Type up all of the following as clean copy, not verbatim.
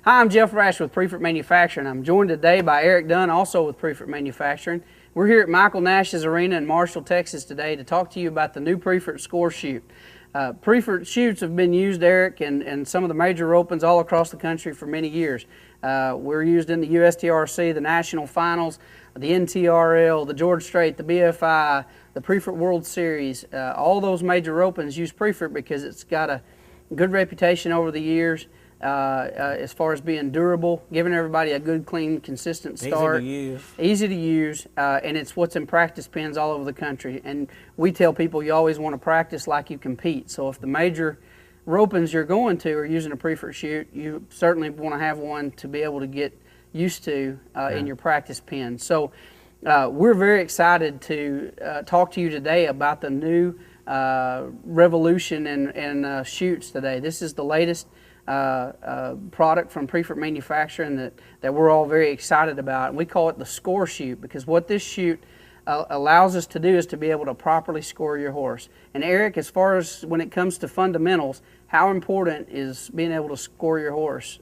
Hi, I'm Jeff Rash with Priefert Manufacturing. I'm joined today by Eric Dunn, also with Priefert Manufacturing. We're here at Michael Nash's Arena in Marshall, Texas today to talk to you about the new Priefert Score Chute. Priefert chutes have been used, Eric, in some of the major opens all across the country for many years. We're used in the USTRC, the National Finals, the NTRL, the George Strait, the BFI, the Priefert World Series. All those major opens use Priefert because it's got a good reputation over the years. As far as being durable, giving everybody a good, clean, consistent start. Easy to use, and it's what's in practice pens all over the country. And we tell people you always want to practice like you compete. So if the major ropings you're going to are using a Priefert chute, you certainly want to have one to be able to get used to in your practice pen. So we're very excited to talk to you today about the new revolution in chutes today. This is the latest product from Priefert Manufacturing that we're all very excited about. And we call it the Score Chute because what this chute allows us to do is to be able to properly score your horse. And Eric, as far as when it comes to fundamentals, how important is being able to score your horse?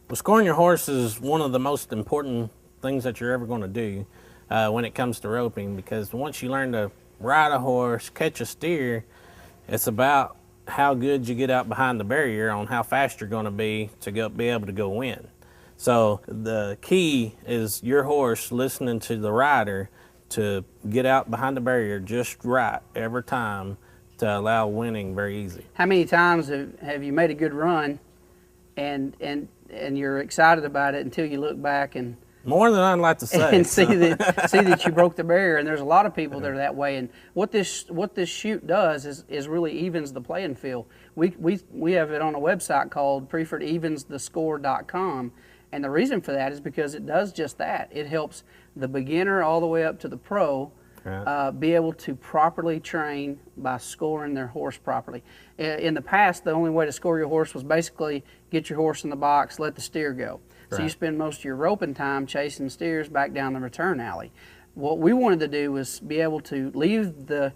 Well, scoring your horse is one of the most important things that you're ever going to do when it comes to roping, because once you learn to ride a horse, catch a steer, it's about how good you get out behind the barrier on how fast you're going to be able to go win. So the key is your horse listening to the rider to get out behind the barrier just right every time to allow winning very easy. How many times have you made a good run and you're excited about it until you look back and more than I'd like to say. And see that you broke the barrier, and there's a lot of people that are that way. And what this chute does is really evens the playing field. We have it on a website called PriefertEvensTheScore.com, and the reason for that is because it does just that. It helps the beginner all the way up to the pro be able to properly train by scoring their horse properly. In the past, the only way to score your horse was basically get your horse in the box, let the steer go. So you spend most of your roping time chasing steers back down the return alley. What we wanted to do was be able to leave the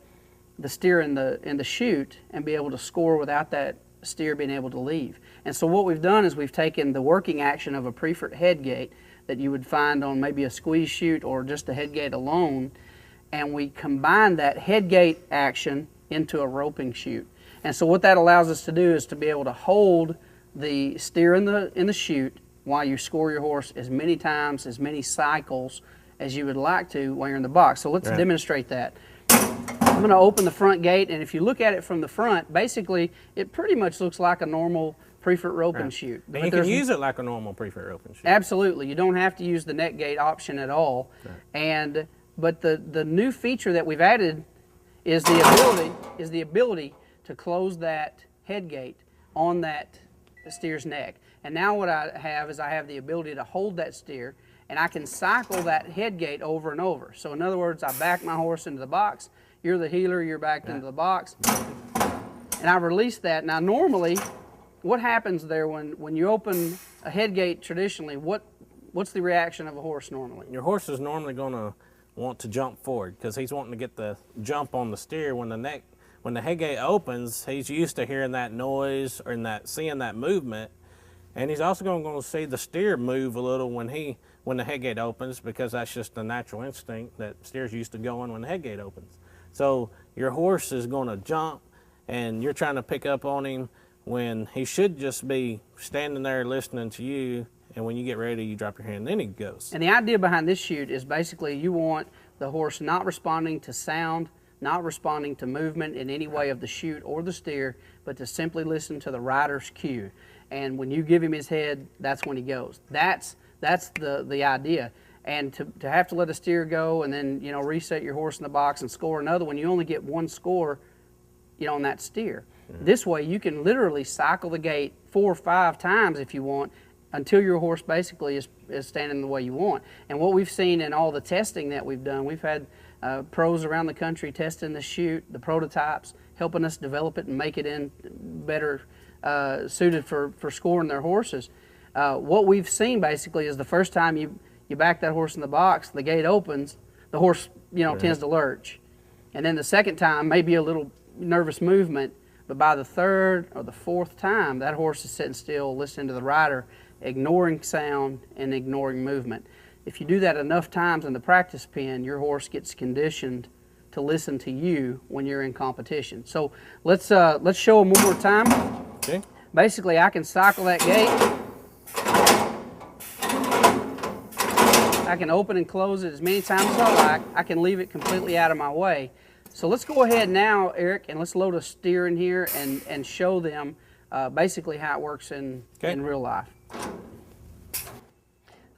steer in the chute and be able to score without that steer being able to leave. And so what we've done is we've taken the working action of a Priefert head gate that you would find on maybe a squeeze chute or just a head gate alone, and we combine that head gate action into a roping chute. And so what that allows us to do is to be able to hold the steer in the chute while you score your horse as many times, as many cycles as you would like to while you're in the box. So let's demonstrate that. I'm going to open the front gate, and if you look at it from the front, basically it pretty much looks like a normal Priefert roping chute. But you can use it like a normal Priefert roping chute. Absolutely. You don't have to use the net gate option at all. But the new feature that we've added is the ability to close that head gate on that steer's neck. And now what I have is I have the ability to hold that steer, and I can cycle that head gate over and over. So in other words, I back my horse into the box, you're the heeler, you're backed into the box, and I release that. Now normally, what happens there when you open a head gate traditionally, what's the reaction of a horse normally? Your horse is normally going to want to jump forward because he's wanting to get the jump on the steer. When the head gate opens, he's used to hearing that noise or seeing that movement. And he's also going to see the steer move a little when the head gate opens, because that's just a natural instinct that steer's used to going when the head gate opens. So your horse is going to jump, and you're trying to pick up on him when he should just be standing there listening to you. And when you get ready, you drop your hand, and then he goes. And the idea behind this chute is basically you want the horse not responding to sound, not responding to movement in any way of the chute or the steer, but to simply listen to the rider's cue. And when you give him his head, that's when he goes. That's the idea. And to have to let a steer go and then reset your horse in the box and score another one, you only get one score on that steer. This way you can literally cycle the gate 4 or 5 times if you want, until your horse basically is standing the way you want. And what we've seen in all the testing that we've done, we've had pros around the country testing the chute, the prototypes, helping us develop it and make it in better suited for scoring their horses. What we've seen basically is the first time you back that horse in the box, the gate opens, the horse tends to lurch. And then the second time, maybe a little nervous movement, But by the third or the fourth time, that horse is sitting still, listening to the rider, ignoring sound and ignoring movement. If you do that enough times in the practice pen, your horse gets conditioned to listen to you when you're in competition. So let's show them one more time. Okay. Basically, I can cycle that gate. I can open and close it as many times as I like. I can leave it completely out of my way. So let's go ahead now, Eric, and let's load a steer in here and show them basically how it works in real life.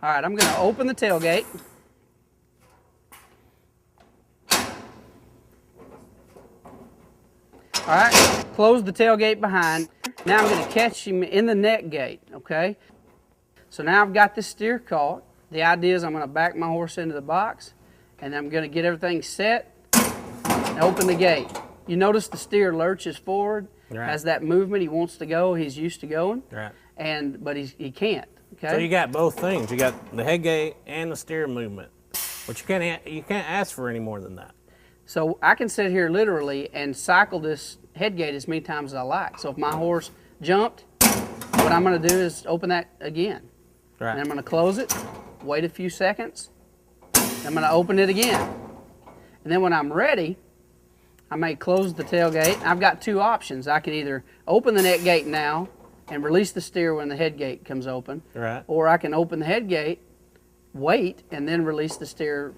All right, I'm going to open the tailgate. All right, close the tailgate behind. Now I'm going to catch him in the neck gate, okay? So now I've got this steer caught. The idea is I'm going to back my horse into the box, and I'm going to get everything set and open the gate. You notice the steer lurches forward, has that movement. He wants to go. He's used to going, but he can't. Okay. So you got both things. You got the head gate and the steer movement, but you can't ask for any more than that. So I can sit here literally and cycle this head gate as many times as I like. So if my horse jumped, what I'm going to do is open that again. Right. And I'm going to close it, wait a few seconds, I'm going to open it again. And then when I'm ready, I may close the tailgate. I've got two options. I can either open the neck gate now and release the steer when the head gate comes open, or I can open the head gate, wait, and then release the steer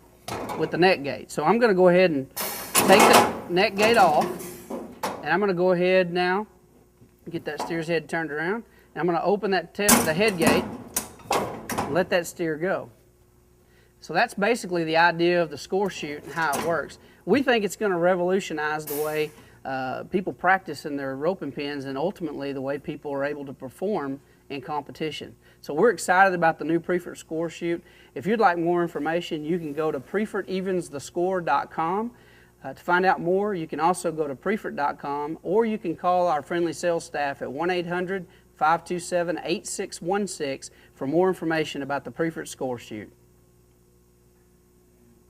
with the neck gate. So I'm going to go ahead and take the neck gate off, and I'm going to go ahead now, get that steer's head turned around, and I'm going to open that the head gate, and let that steer go. So that's basically the idea of the Score Chute and how it works. We think it's going to revolutionize the way people practice in their roping pens, and ultimately the way people are able to perform in competition. So we're excited about the new Priefert Score Chute. If you'd like more information, you can go to priefertevensthescore.com. To find out more, you can also go to priefert.com, or you can call our friendly sales staff at 1-800-527-8616 for more information about the Priefert Score Chute.